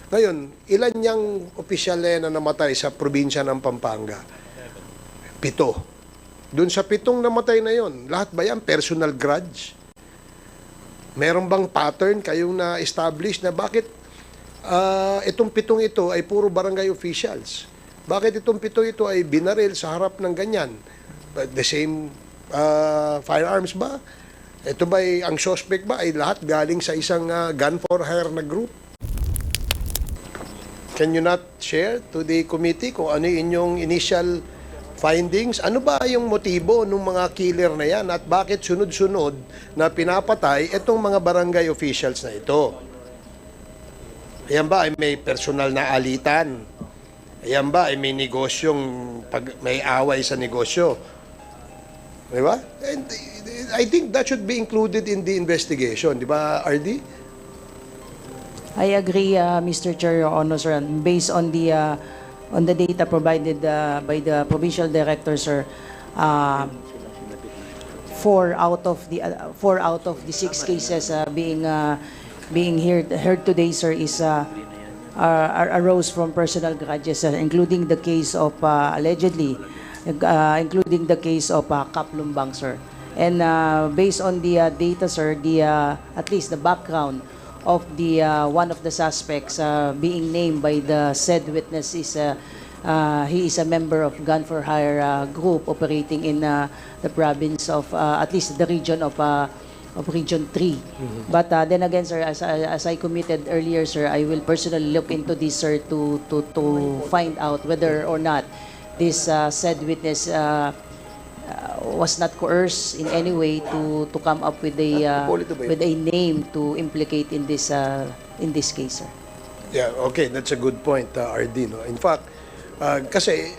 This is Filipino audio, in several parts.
Ngayon, ilan niyang opisyal na namatay sa probinsya ng Pampanga? 7. Doon sa 7 namatay na yon, lahat ba yan personal grudge? Meron bang pattern kayong na-establish na bakit itong 7 ito ay puro barangay officials? Bakit itong 7 ito ay binaril sa harap ng ganyan? The same firearms ba? Ito ba ang suspect ba ay lahat galing sa isang gun for hire na group? Can you not share to the committee kung ano inyong initial findings? Ano ba yung motibo ng mga killer na yan at bakit sunod-sunod na pinapatay itong mga barangay officials na ito? Ayan ba ay may personal na alitan? Ayan ba ay may negosyong, may away sa negosyo? Di ba? And I think that should be included in the investigation. Di ba, RD? I agree, Mr. Chair, Your Honor, sir. And based on the data provided by the provincial director, sir, 4 out of the 6 cases being heard today, sir, is arose from personal grudges, including the case of including the case of Kap Lumbang, sir. And based on the data, sir, at least the background of the one of the suspects being named by the said witness is he is a member of gun for hire group operating in the province of at least the region of Region 3. But then again, sir, as I committed earlier, sir, I will personally look into this, sir, to find out whether or not this said witness was not coerced in any way to come up with a name to implicate in this case, sir. Yeah, okay, that's a good point, RD. No? In fact, kasi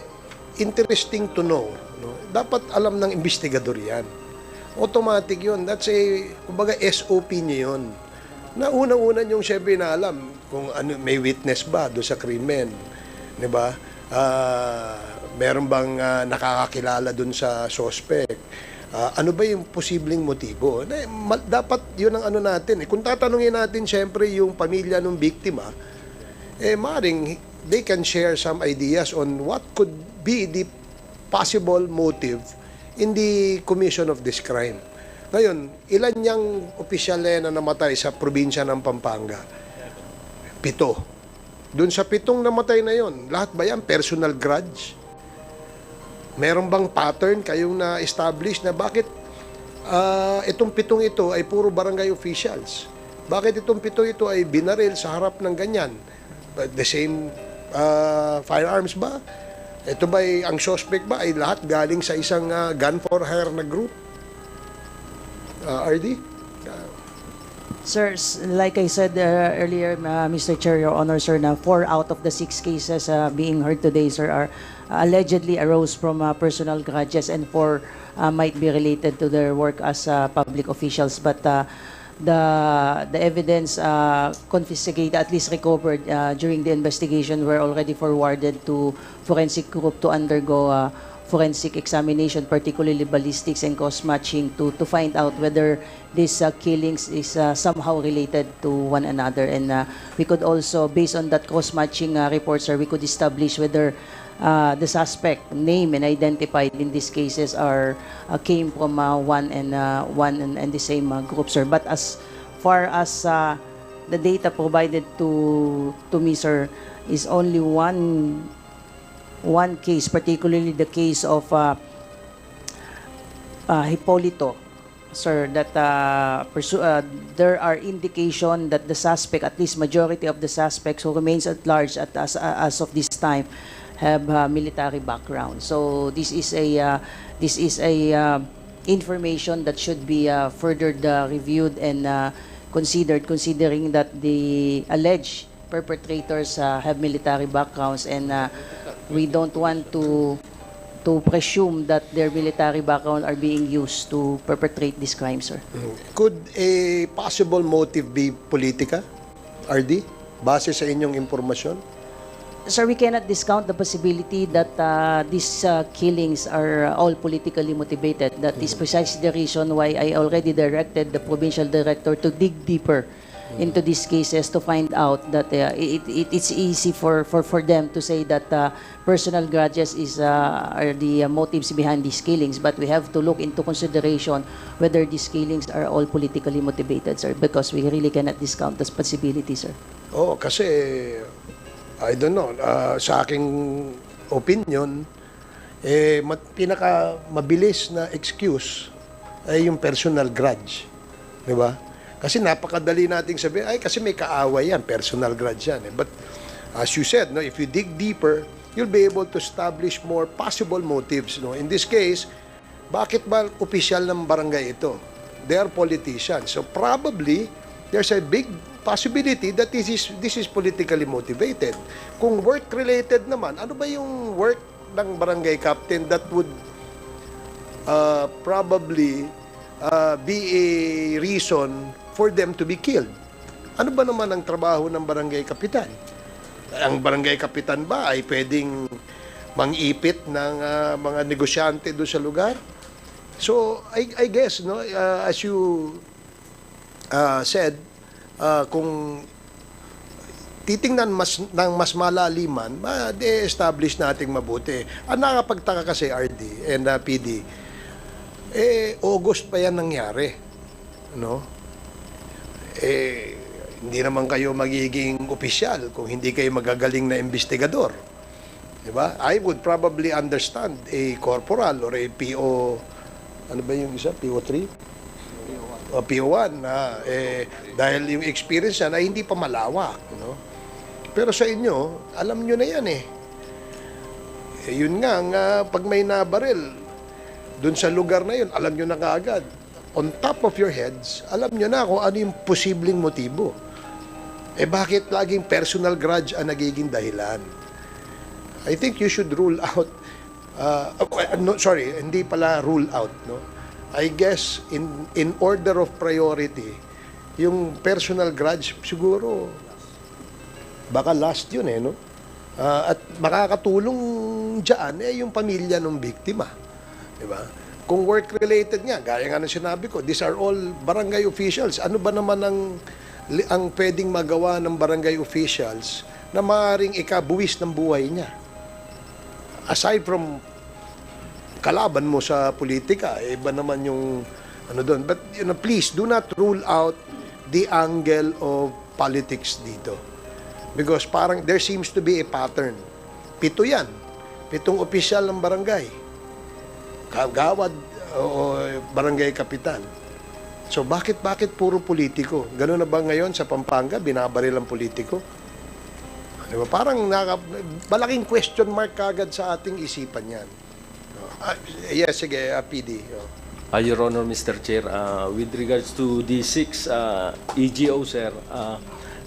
interesting to know, no? Dapat alam ng investigador yan. Automatic yun. That's kumbaga SOP niya yun. Na una-una yung syempre na alam kung ano, may witness ba doon sa krimen. Di ba? Meron bang nakakakilala dun sa suspect? Ano ba yung posibleng motibo? Dapat yun ang ano natin. Kung tatanungin natin siyempre yung pamilya ng biktima, maring they can share some ideas on what could be the possible motive in the commission of this crime. Ngayon, ilan niyang opisyal na namatay sa probinsya ng Pampanga? 7. Doon sa 7 namatay na yon, lahat ba yan personal grudge? Meron bang pattern kayong na-establish na bakit itong 7 ito ay puro barangay officials? Bakit itong 7 ito ay binaril sa harap ng ganyan? The same firearms ba? Ito ba ang suspect ba ay lahat galing sa isang gun for hire na group? RD? Sir, like I said earlier, Mr. Chair, Your Honor, sir, na 4 out of the 6 cases being heard today, sir, are allegedly arose from personal grudges, and 4 might be related to their work as public officials. But the evidence confiscated, at least recovered during the investigation, were already forwarded to forensic group to undergo forensic examination, particularly ballistics and cross-matching, to find out whether these killings is somehow related to one another. And we could also, based on that cross-matching report, sir, we could establish whether the suspect named and identified in these cases are came from one and the same group, sir. But as far as the data provided to me, sir, is only one case, particularly the case of Hipolito, sir, that there are indication that the suspect, at least majority of the suspects who remains at large as of this time, have military background. So this is a information that should be further reviewed and considered, considering that the alleged perpetrators have military backgrounds, and we don't want to presume that their military background are being used to perpetrate this crime, sir. Could a possible motive be politika, RD, base sa inyong impormasyon? Sir, we cannot discount the possibility that these killings are all politically motivated. That is precisely the reason why I already directed the provincial director to dig deeper into these cases to find out that it's easy for them to say that personal grudges are the motives behind these killings, but we have to look into consideration whether these killings are all politically motivated, sir, because we really cannot discount this possibility, sir. Oo, kasi, I don't know, sa aking opinion, pinaka mabilis na excuse ay yung personal grudge. Di ba? Kasi napakadali nating sabihin, ay kasi may kaaway yan, personal grudge yan. But as you said, no, if you dig deeper, you'll be able to establish more possible motives. No? In this case, bakit ba opisyal ng barangay ito? They are politicians. So probably, there's a big possibility that this is politically motivated. Kung work-related naman, ano ba yung work ng barangay captain that would probably be a reason for them to be killed? Ano ba naman ang trabaho ng barangay kapitan? Ang barangay kapitan ba ay pwedeng mangipit ng mga negosyante doon sa lugar? So, I guess, no, as you said, kung titingnan ng mas malaliman, ma-establish nating mabuti. Ang nakapagtaka kasi, RD and PD, August pa yan nangyari. No? Hindi naman kayo magiging opisyal kung hindi kayo magagaling na investigador. Diba? I would probably understand a corporal or a PO, ano ba yung isa? PO3? PO1 na dahil yung experience yan ay hindi pa malawak. No? Pero sa inyo, alam nyo na yan yun nga, pag may nabaril, dun sa lugar na yun, alam nyo na kaagad. On top of your heads, alam nyo na kung ano yung posibleng motibo. Bakit laging personal grudge ang nagiging dahilan? I think you should rule out, hindi pala rule out, no? I guess, in order of priority, yung personal grudge, siguro, baka last yun, no? At makakatulong dyan, yung pamilya ng biktima. Diba? Kung work-related nga, gaya nga ng sinabi ko, these are all barangay officials. Ano ba naman ang pwedeng magawa ng barangay officials na maaaring ikabuwis ng buhay niya? Aside from kalaban mo sa politika, iba naman yung ano doon. But please, do not rule out the angle of politics dito. Because parang there seems to be a pattern. 7 yan. 7 opisyal ng barangay. Kagawad o barangay kapitan. So bakit puro politiko? Ganun na ba ngayon sa Pampanga, binabaril ang politiko? Diba? Parang malaking question mark kagad sa ating isipan yan. Yes, sige, PD. Your Honor, Mr. Chair, with regards to the 6 EGO, sir,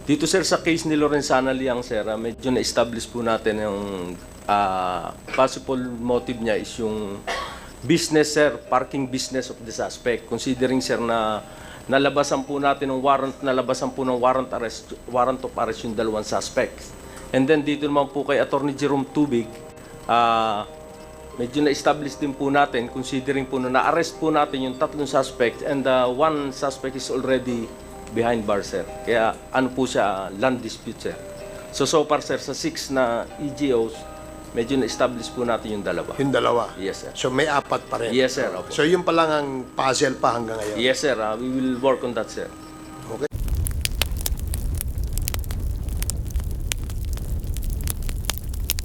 dito, sir, sa case ni Lorenzana Liang, sir, medyo na-establish po natin yung possible motive niya is yung business, sir, parking business of the suspect. Considering, sir, na nalabasan po natin ng warrant of arrest yung 2 suspects. And then dito naman po kay Attorney Jerome Tubig, medyo na-establish din po natin, considering po na-arrest po natin yung 3 suspects and 1 suspect is already behind bar, sir. Kaya ano po siya, land dispute, sir. So far, sir, sa 6 na EGOs, medyo na-establish po natin yung 2. Yung 2? Yes, sir. So may 4 pa rin? Yes, sir. Opo. So yun pa lang ang puzzle pa hanggang ngayon? Yes, sir. We will work on that, sir.